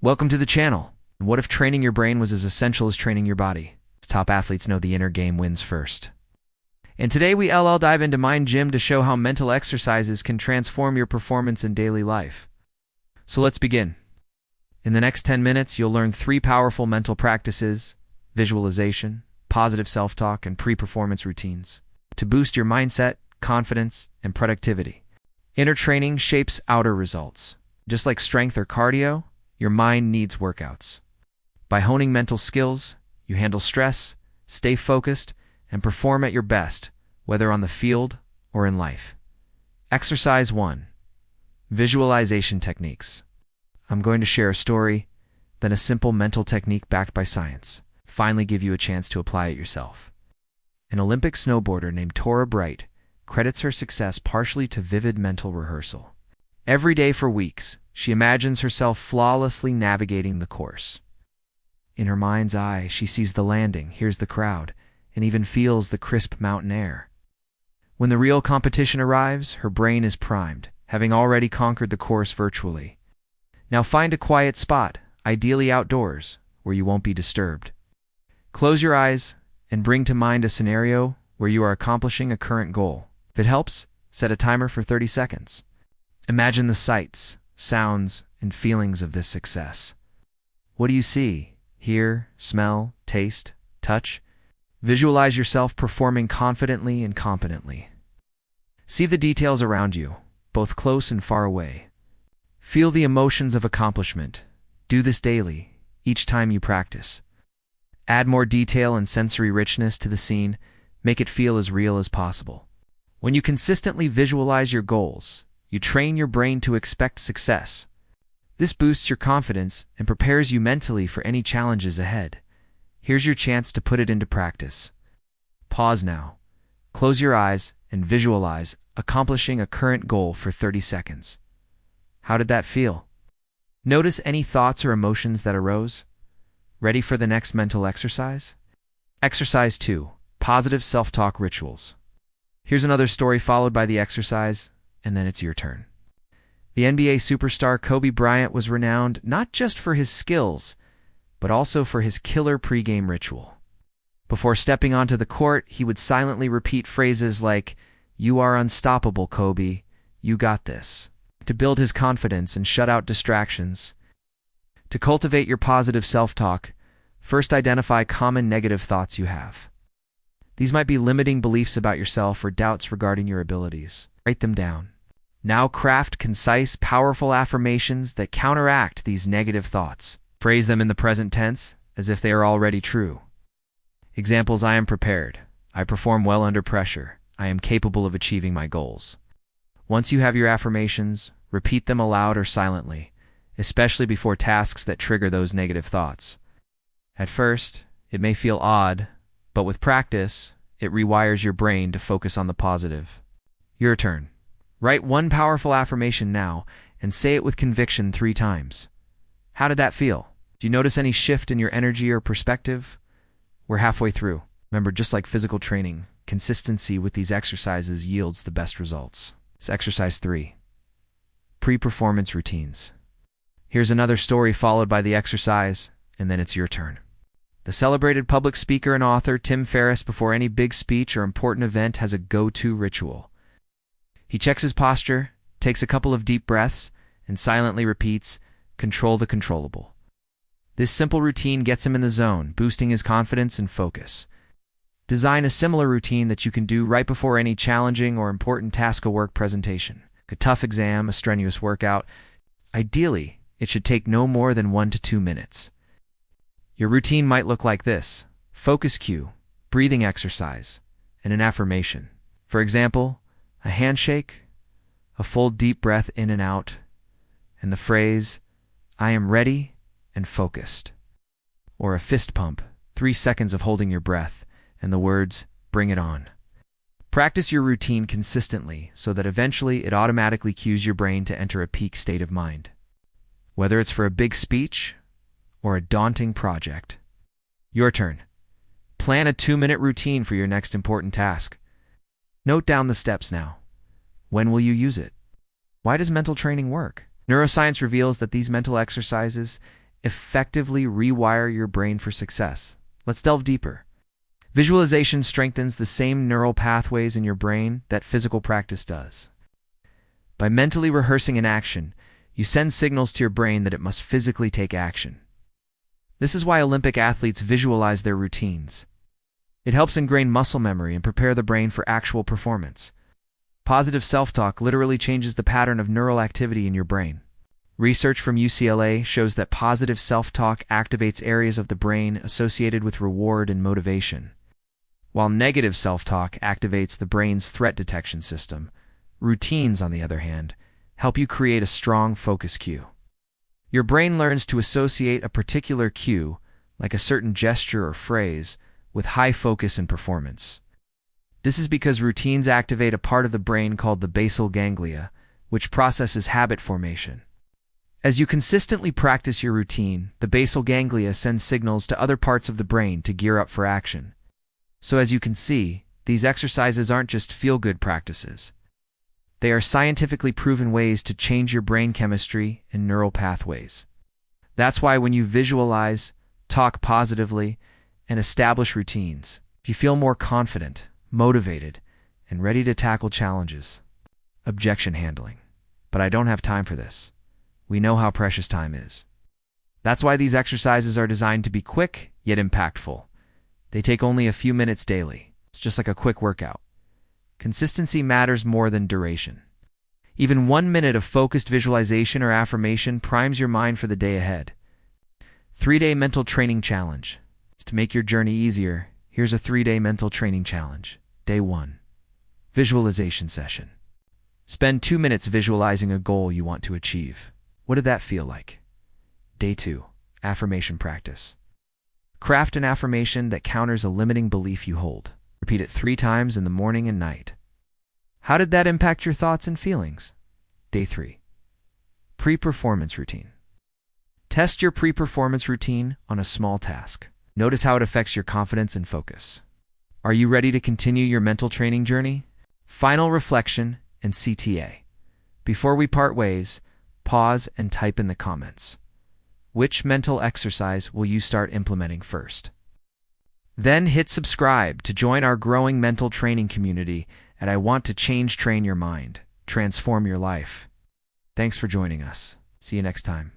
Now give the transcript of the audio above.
Welcome to the channel. What if training your brain was as essential as training your body? Top athletes know the inner game wins first. And today we'll dive into Mind Gym to show how mental exercises can transform your performance in daily life. So let's begin. In the next 10 minutes, you'll learn 3 powerful mental practices: visualization, positive self-talk, and pre-performance routines to boost your mindset, confidence, and productivity. Inner training shapes outer results. Just like strength or cardio, your mind needs workouts. By honing mental skills, you handle stress, stay focused, and perform at your best, whether on the field or in life. Exercise 1. Visualization techniques. I'm going to share a story, then a simple mental technique backed by science. Finally give you a chance to apply it yourself. An Olympic snowboarder named Tora Bright credits her success partially to vivid mental rehearsal. Every day for weeks, she imagines herself flawlessly navigating the course. In her mind's eye, she sees the landing, hears the crowd, and even feels the crisp mountain air. When the real competition arrives, her brain is primed, having already conquered the course virtually. Now find a quiet spot, ideally outdoors, where you won't be disturbed. Close your eyes and bring to mind a scenario where you are accomplishing a current goal. If it helps, set a timer for 30 seconds. Imagine the sights, sounds, and feelings of this success. What do you see, hear, smell, taste, touch? Visualize yourself performing confidently and competently. See the details around you, both close and far away. Feel the emotions of accomplishment. Do this daily, each time you practice. Add more detail and sensory richness to the scene. Make it feel as real as possible. When you consistently visualize your goals, you train your brain to expect success. This boosts your confidence and prepares you mentally for any challenges ahead. Here's your chance to put it into practice. Pause now. Close your eyes and visualize accomplishing a current goal for 30 seconds. How did that feel? Notice any thoughts or emotions that arose? Ready for the next mental exercise? Exercise 2. Positive self-talk rituals. Here's another story followed by the exercise, and then it's your turn. The NBA superstar Kobe Bryant was renowned not just for his skills, but also for his killer pregame ritual. Before stepping onto the court, he would silently repeat phrases like, "You are unstoppable, Kobe. You got this," to build his confidence and shut out distractions. To cultivate your positive self-talk, first identify common negative thoughts you have. These might be limiting beliefs about yourself or doubts regarding your abilities. Write them down. Now craft concise, powerful affirmations that counteract these negative thoughts. Phrase them in the present tense, as if they are already true. Examples: I am prepared. I perform well under pressure. I am capable of achieving my goals. Once you have your affirmations, repeat them aloud or silently, especially before tasks that trigger those negative thoughts. At first, it may feel odd, but with practice, it rewires your brain to focus on the positive. Your turn. Write one powerful affirmation now and say it with conviction 3 times. How did that feel? Do you notice any shift in your energy or perspective? We're halfway through. Remember, just like physical training, consistency with these exercises yields the best results. So exercise 3. Pre-performance routines. Here's another story followed by the exercise, and then it's your turn. The celebrated public speaker and author Tim Ferriss, before any big speech or important event, has a go-to ritual. He checks his posture, takes a couple of deep breaths, and silently repeats, "Control the controllable." This simple routine gets him in the zone, boosting his confidence and focus. Design a similar routine that you can do right before any challenging or important task or work presentation. A tough exam, a strenuous workout. Ideally, it should take no more than 1 to 2 minutes. Your routine might look like this: focus cue, breathing exercise, and an affirmation. For example, a handshake, a full deep breath in and out, and the phrase, "I am ready and focused." Or a fist pump, 3 seconds of holding your breath, and the words, "Bring it on." Practice your routine consistently so that eventually it automatically cues your brain to enter a peak state of mind. Whether it's for a big speech or a daunting project. Your turn. Plan a 2-minute routine for your next important task. Note down the steps now. When will you use it? Why does mental training work? Neuroscience reveals that these mental exercises effectively rewire your brain for success. Let's delve deeper. Visualization strengthens the same neural pathways in your brain that physical practice does. By mentally rehearsing an action, you send signals to your brain that it must physically take action. This is why Olympic athletes visualize their routines. It helps ingrain muscle memory and prepare the brain for actual performance. Positive self-talk literally changes the pattern of neural activity in your brain. Research from UCLA shows that positive self-talk activates areas of the brain associated with reward and motivation, while negative self-talk activates the brain's threat detection system. Routines, on the other hand, help you create a strong focus cue. Your brain learns to associate a particular cue, like a certain gesture or phrase, with high focus and performance. This is because routines activate a part of the brain called the basal ganglia, which processes habit formation. As you consistently practice your routine, the basal ganglia sends signals to other parts of the brain to gear up for action. So as you can see, these exercises aren't just feel-good practices. They are scientifically proven ways to change your brain chemistry and neural pathways. That's why when you visualize, talk positively, and establish routines, you feel more confident, motivated, and ready to tackle challenges. Objection handling. But I don't have time for this. We know how precious time is. That's why these exercises are designed to be quick, yet impactful. They take only a few minutes daily. It's just like a quick workout. Consistency matters more than duration. Even 1 minute of focused visualization or affirmation primes your mind for the day ahead. 3-day mental training challenge. To make your journey easier, here's a 3-day mental training challenge. Day 1. Visualization session. Spend 2 minutes visualizing a goal you want to achieve. What did that feel like? Day 2. Affirmation practice. Craft an affirmation that counters a limiting belief you hold. Repeat it 3 times in the morning and night. How did that impact your thoughts and feelings? Day 3. Pre-performance routine. Test your pre-performance routine on a small task. Notice how it affects your confidence and focus. Are you ready to continue your mental training journey? Final reflection and CTA. Before we part ways, pause and type in the comments. Which mental exercise will you start implementing first? Then hit subscribe to join our growing mental training community at I Want to Train Your Mind, Transform Your Life. Thanks for joining us. See you next time.